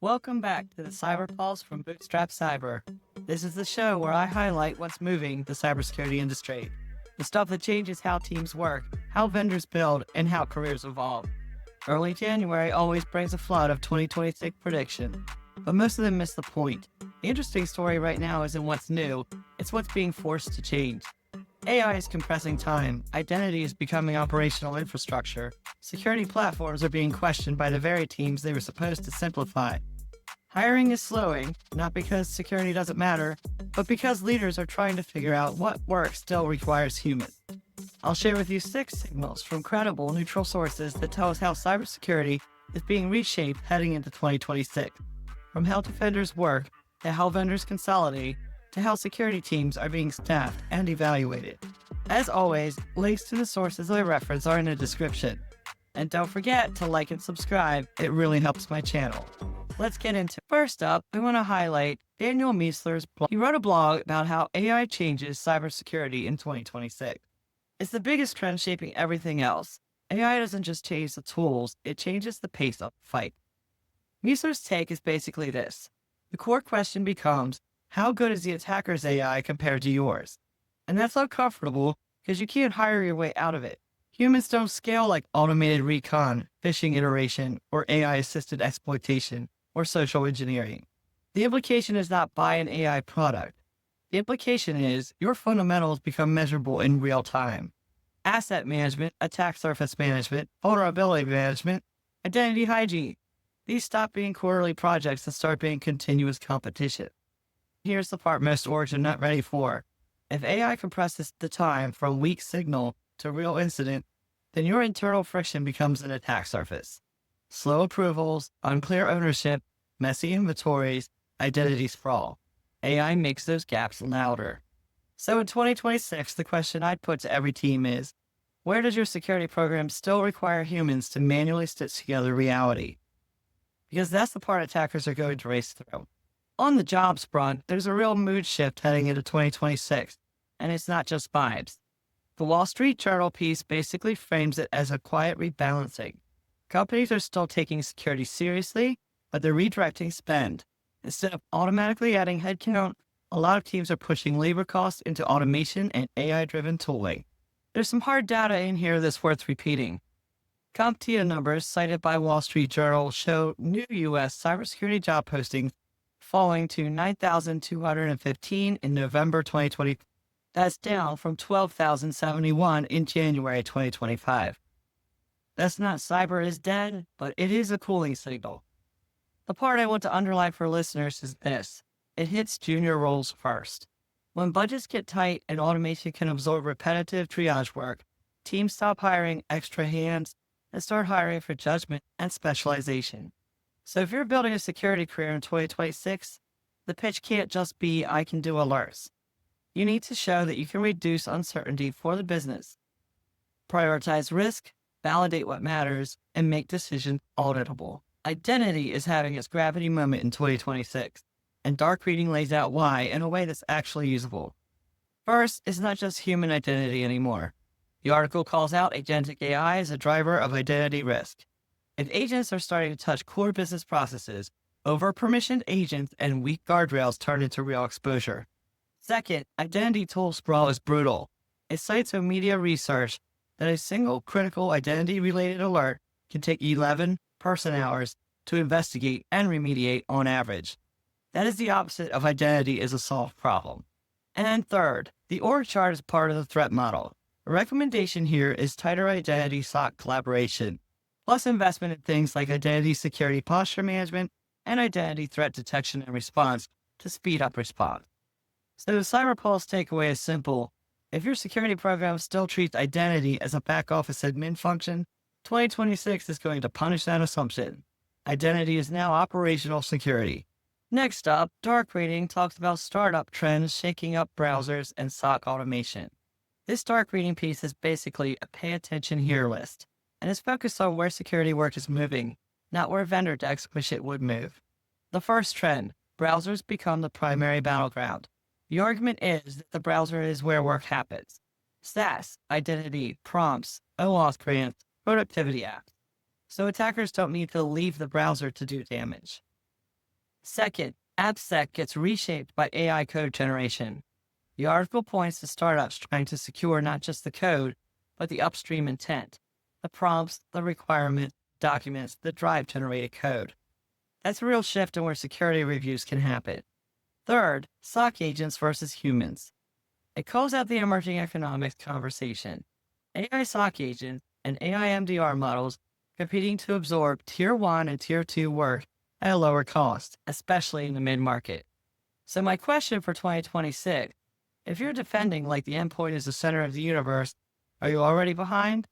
Welcome back to the Cyber Pulse from Bootstrap Cyber. This is the show where I highlight what's moving the cybersecurity industry. The stuff that changes how teams work, how vendors build, and how careers evolve. Early January always brings a flood of 2026 predictions, but most of them miss the point. The interesting story right now isn't what's new, it's what's being forced to change. AI is compressing time, identity is becoming operational infrastructure, security platforms are being questioned by the very teams they were supposed to simplify. Hiring is slowing, not because security doesn't matter, but because leaders are trying to figure out what work still requires humans. I'll share with you 6 signals from credible, neutral sources that tell us how cybersecurity is being reshaped heading into 2026. From how defenders work, to how vendors consolidate, to how security teams are being staffed and evaluated. As always, links to the sources I reference are in the description. And don't forget to like and subscribe, it really helps my channel. Let's get into it. First up, I want to highlight Daniel Miessler's blog. He wrote a blog about how AI changes cybersecurity in 2026. It's the biggest trend shaping everything else. AI doesn't just change the tools, it changes the pace of the fight. Miessler's take is basically this. The core question becomes, how good is the attacker's AI compared to yours? And that's uncomfortable because you can't hire your way out of it. Humans don't scale like automated recon, phishing iteration, or AI-assisted exploitation, or social engineering. The implication is not buy an AI product. The implication is your fundamentals become measurable in real time. Asset management, attack surface management, vulnerability management, identity hygiene. These stop being quarterly projects and start being continuous competition. Here's the part most orgs are not ready for. If AI compresses the time from weak signal to real incident, then your internal friction becomes an attack surface. Slow approvals, unclear ownership, messy inventories, identity sprawl. AI makes those gaps louder. So in 2026, the question I'd put to every team is, where does your security program still require humans to manually stitch together reality? Because that's the part attackers are going to race through. On the jobs front, there's a real mood shift heading into 2026, and it's not just vibes. The Wall Street Journal piece basically frames it as a quiet rebalancing. Companies are still taking security seriously, but they're redirecting spend. Instead of automatically adding headcount, a lot of teams are pushing labor costs into automation and AI-driven tooling. There's some hard data in here that's worth repeating. CompTIA numbers cited by Wall Street Journal show new U.S. cybersecurity job postings falling to 9,215 in November 2020. That's down from 12,071 in January 2025. That's not cyber is dead, but it is a cooling signal. The part I want to underline for listeners is this. It hits junior roles first. When budgets get tight and automation can absorb repetitive triage work, teams stop hiring extra hands and start hiring for judgment and specialization. So if you're building a security career in 2026, the pitch can't just be, I can do alerts. You need to show that you can reduce uncertainty for the business, prioritize risk, validate what matters, and make decisions auditable. Identity is having its gravity moment in 2026, and dark reading lays out why in a way that's actually usable. First, it's not just human identity anymore. The article calls out agentic AI as a driver of identity risk. If agents are starting to touch core business processes, over-permissioned agents and weak guardrails turn into real exposure. Second, identity tool sprawl is brutal. It cites a media research that a single critical identity-related alert can take 11 person-hours to investigate and remediate on average. That is the opposite of identity as a solved problem. And third, the org chart is part of the threat model. A recommendation here is tighter identity SOC collaboration, plus investment in things like identity security posture management and identity threat detection and response to speed up response. So the CyberPulse takeaway is simple. If your security program still treats identity as a back office admin function, 2026 is going to punish that assumption. Identity is now operational security. Next up, Dark Reading talks about startup trends shaking up browsers and SOC automation. This Dark Reading piece is basically a pay attention here list, and is focused on where security work is moving, not where vendor decks wish it would move. The first trend, browsers become the primary battleground. The argument is that the browser is where work happens. SaaS, identity, prompts, OAuth grants, productivity apps. So attackers don't need to leave the browser to do damage. Second, AppSec gets reshaped by AI code generation. The article points to startups trying to secure not just the code, but the upstream intent, the prompts, the requirement, documents that drive generated code. That's a real shift in where security reviews can happen. Third, SOC agents versus humans. It calls out the emerging economics conversation. AI SOC agents and AI MDR models competing to absorb Tier 1 and Tier 2 work at a lower cost, especially in the mid-market. So my question for 2026, if you're defending like the endpoint is the center of the universe, are you already behind?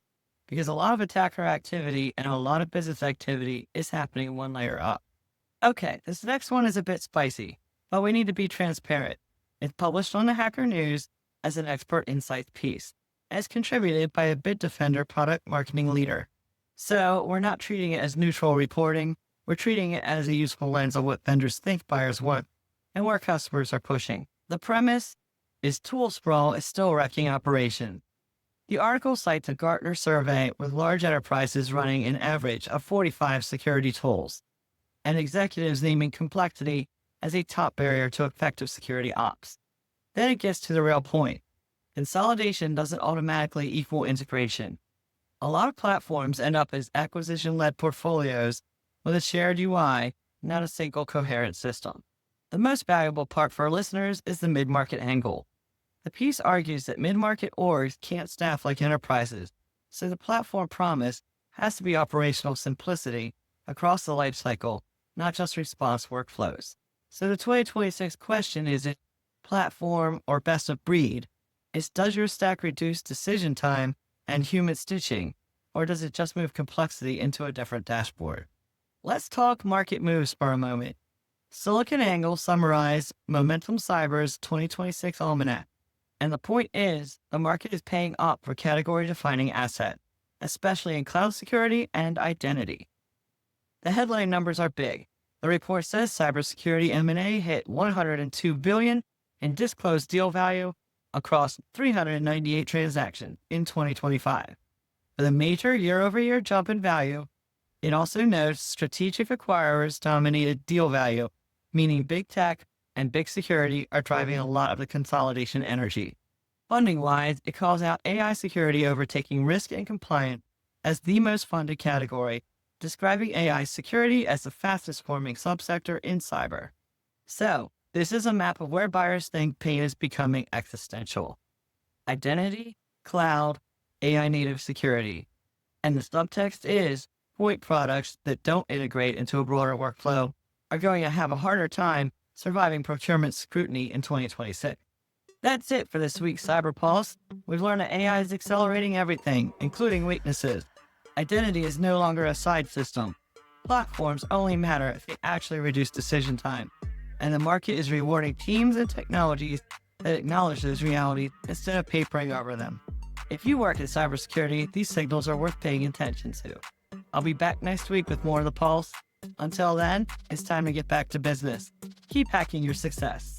Because a lot of attacker activity and a lot of business activity is happening one layer up. Okay, this next one is a bit spicy, but we need to be transparent. It's published on the Hacker News as an expert insights piece, as contributed by a Bitdefender product marketing leader. So we're not treating it as neutral reporting, we're treating it as a useful lens of what vendors think buyers want and where customers are pushing. The premise is tool sprawl is still wrecking operations. The article cites a Gartner survey with large enterprises running an average of 45 security tools, and executives naming complexity as a top barrier to effective security ops. Then it gets to the real point. Consolidation doesn't automatically equal integration. A lot of platforms end up as acquisition-led portfolios with a shared UI, not a single coherent system. The most valuable part for our listeners is the mid-market angle. The piece argues that mid-market orgs can't staff like enterprises, so the platform promise has to be operational simplicity across the lifecycle, not just response workflows. So the 2026 question isn't platform or best of breed. It's does your stack reduce decision time and human stitching, or does it just move complexity into a different dashboard? Let's talk market moves for a moment. SiliconANGLE summarized Momentum Cyber's 2026 Almanac. And the point is, the market is paying up for category-defining assets, especially in cloud security and identity. The headline numbers are big. The report says cybersecurity M&A hit $102 billion in disclosed deal value across 398 transactions in 2025. With a major year-over-year jump in value, it also notes strategic acquirers dominated deal value, meaning big tech and big security are driving a lot of the consolidation energy. Funding-wise, it calls out AI security overtaking risk and compliance as the most funded category, describing AI security as the fastest forming subsector in cyber. So, this is a map of where buyers think pain is becoming existential. Identity, cloud, AI native security. And the subtext is point products that don't integrate into a broader workflow are going to have a harder time surviving procurement scrutiny in 2026. That's it for this week's Cyber Pulse. We've learned that AI is accelerating everything, including weaknesses. Identity is no longer a side system. Platforms only matter if they actually reduce decision time. And the market is rewarding teams and technologies that acknowledge those realities instead of papering over them. If you work in cybersecurity, these signals are worth paying attention to. I'll be back next week with more of the Pulse. Until then, it's time to get back to business. Keep hacking your success.